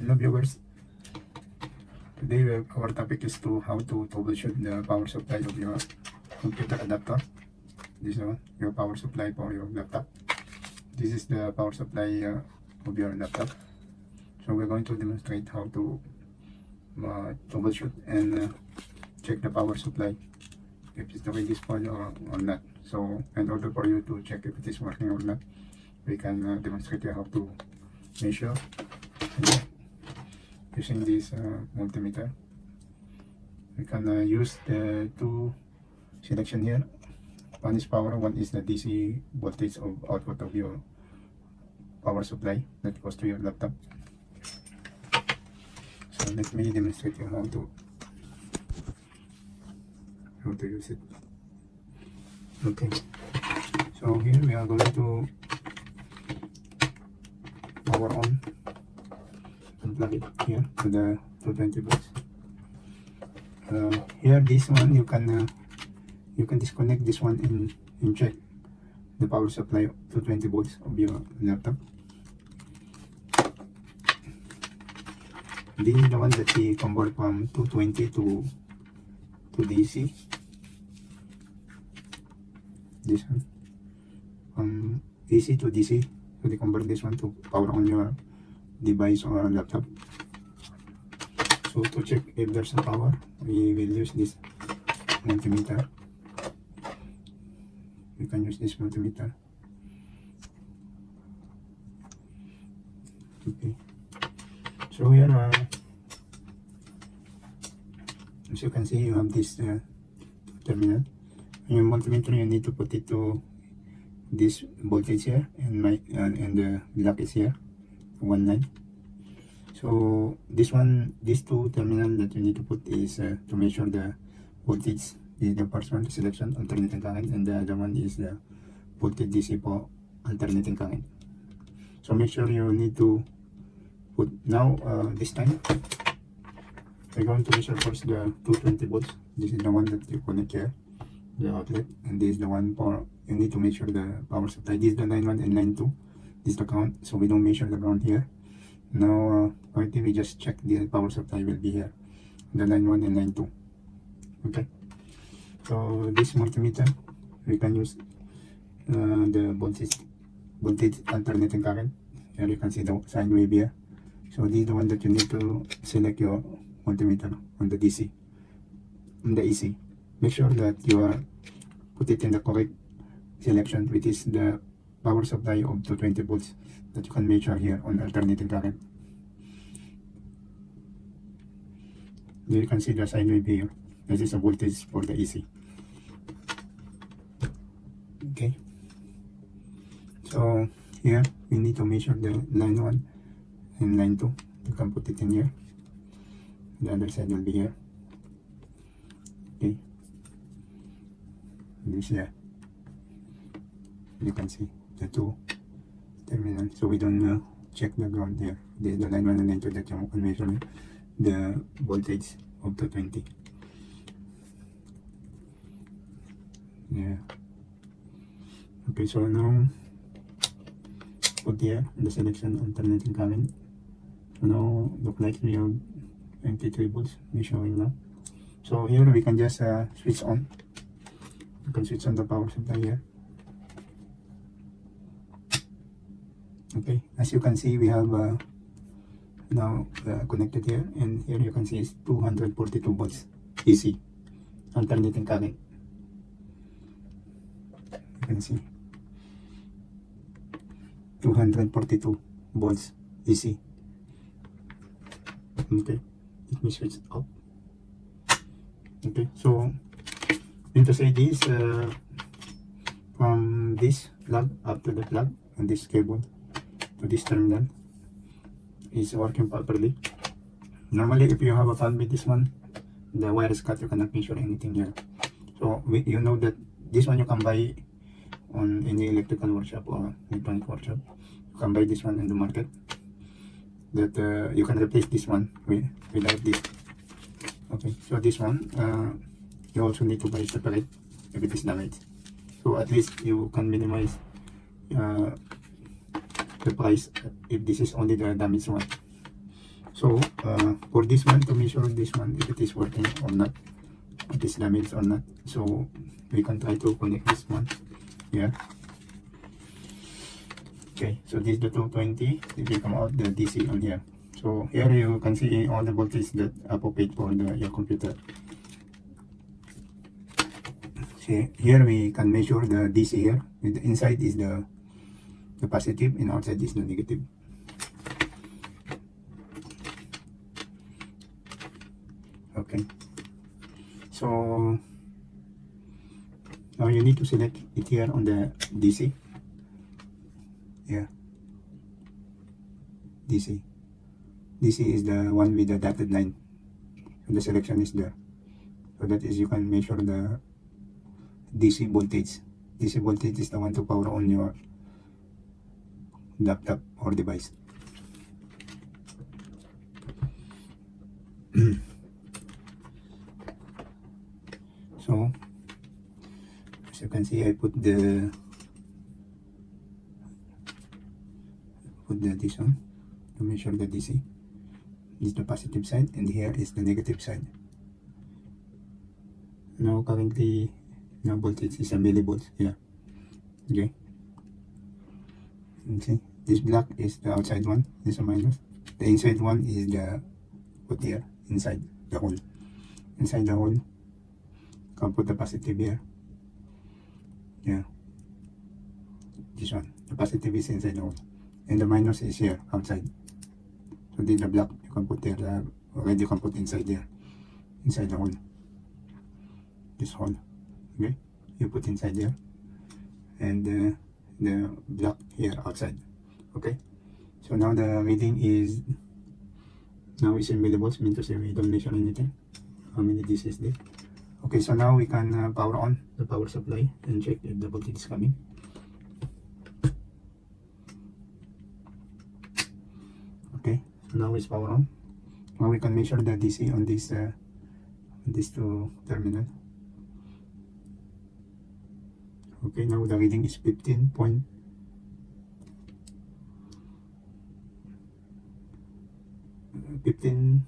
Hello viewers, today our topic is to how to troubleshoot the power supply of your computer adapter. This is your power supply for your laptop. This is the power supply of your laptop. So we're going to demonstrate how to troubleshoot and check the power supply if it's already spoiled or not. So in order for you to check if it is working or not, we can demonstrate how to measure using this multimeter. We can use the two selection here. One is power, one is the DC voltage of output of your power supply that goes to your laptop. So let me demonstrate you how to use it. Okay, so here we are going to power on and plug it here to the 220 volts. Here this one you can disconnect this one and check the power supply to 20 volts of your laptop. This is the one that we convert from 220 to DC. This one from AC to DC, so they convert this one to power on your device or laptop. So to check if there's a power, we will use this multimeter. You can use this multimeter. Okay, so here as you can see, you have this terminal. Your multimeter, you need to put it to this voltage here, and the black is here, one line. So this two terminal that you need to put is to measure the voltage. This is the first one, the selection alternating current, and the other one is the voltage DC for alternating current. So make sure you need to put now this time we're going to measure first the 220 volts. This is the one that you connect here, the outlet, and this is the one for you need to measure the power supply. This is the line 1 and line 2. This is the count, so we don't measure the ground here. Now we just check the power supply will be here, the line 1 and line 2. Okay, so this multimeter we can use the voltage alternating current. Here you can see the sine wave here. So this is the one that you need to select your multimeter on the DC, on the AC. Make sure that you put it in the correct selection, which is the power supply of 220 volts that you can measure here on alternating current. You can see the sine wave here. This is a voltage for the AC. Okay, so here we need to measure the line 1 and line 2. You can put it in here. The other side will be here. Okay, this here you can see the two terminals, so we don't check the ground here. This is the line 1 and line 2 that you can measure the voltage of 220. Yeah. Okay, so now put here the selection alternating current. So now look like we have 23 volts we're showing now. So here we can just switch on. You can switch on the power supply here. Okay, as you can see, we have now connected here, and here you can see it's 242 volts AC alternating current. You can see 242 volts AC. Okay, let me switch it off. Okay, so and to say this from this plug up to the plug and this cable to this terminal is working properly. Normally if you have a problem with this one, the wire is cut, you cannot measure anything here. So you know that this one you can buy on any electrical workshop or electronic workshop. You can buy this one in the market, that you can replace this one without this. Okay, so this one you also need to buy separate if it is damaged, so at least you can minimize the price if this is only the damaged one. So for this one, to measure this one if it is working or not, if it is damaged or not, so we can try to connect this one here. Okay, so this is the 220. It will come out the DC on here. So here you can see all the voltage that appropriate for your computer. See, here we can measure the DC here. The inside is the positive and outside is the negative. Okay, so now you need to select it here on the DC. Yeah, DC is the one with the dotted line, so the selection is there. So that is, you can measure the DC voltage. DC voltage is the one to power on your laptop or device. So as you can see, I put this on to measure the DC. This is the positive side and here is the negative side. Now currently now voltage is a millivolts here. Okay, and see, this black is the outside one, is a minus. The inside one is the put here inside the hole. Inside the hole, can put the positive here. Yeah, this one, the positive is inside the hole and the minus is here outside. So the black you can put there, already you can put inside there, inside the hole, this hole. Okay, you put inside there, and the black here outside. Okay, so now the reading is, now it's in millivolts, mean to say we don't measure anything, how many DC is there. Okay, so now we can power on the power supply and check if the voltage is coming. Okay, so now it's power on. Now we can measure the DC on this these two terminal. Okay, now the reading is 15 point 15.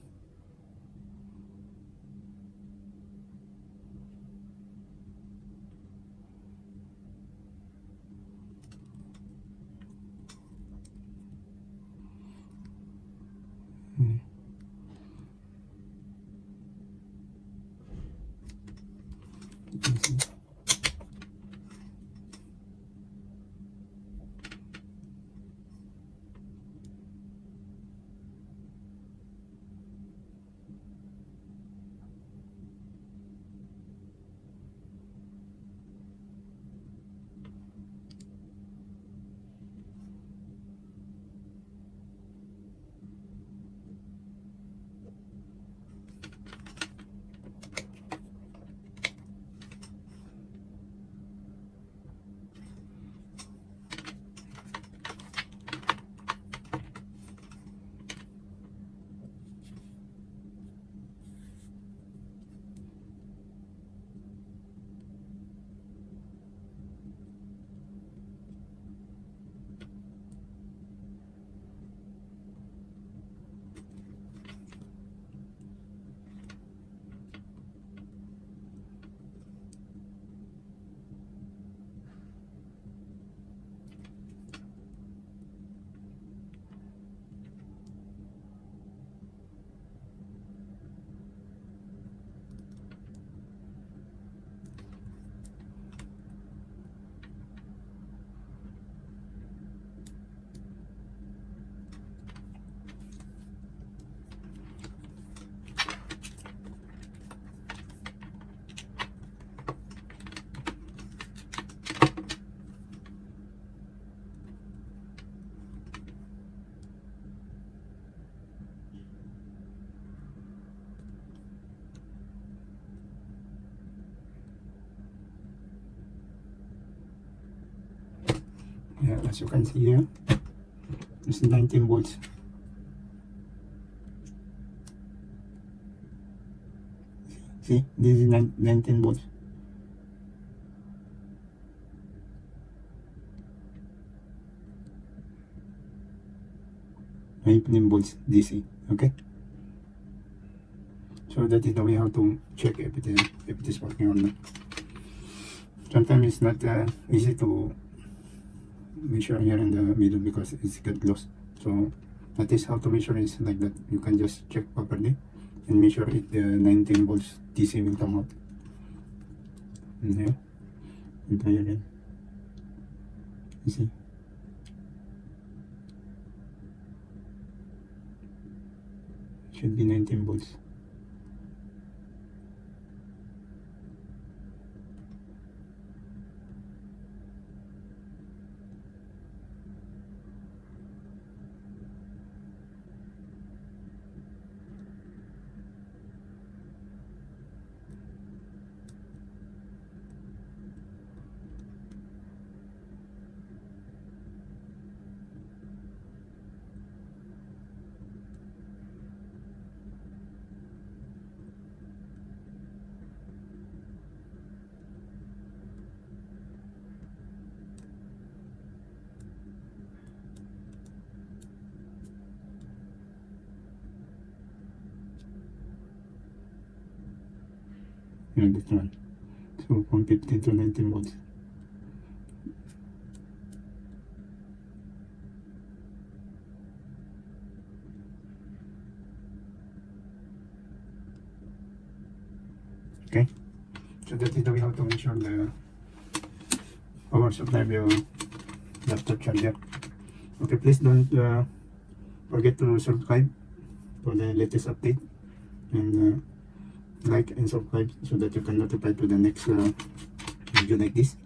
Yeah, as you can see here, it's 19 volts. See, this is 19 volts. 19 volts DC. Okay, so that is the way how to check if it is working or not. Sometimes it's not easy to measure here in the middle because it's get lost. So that is how to measure is like that. You can just check properly and measure it. The 19 volts DC will come out. And here, and try again. You see? Should be 19 volts. You understand? So from 15 to 19 volts. Okay, so that is the way how to measure the power supply of your laptop charger. Okay, please don't forget to subscribe for the latest update, and like and subscribe so that you can notify to the next video like this.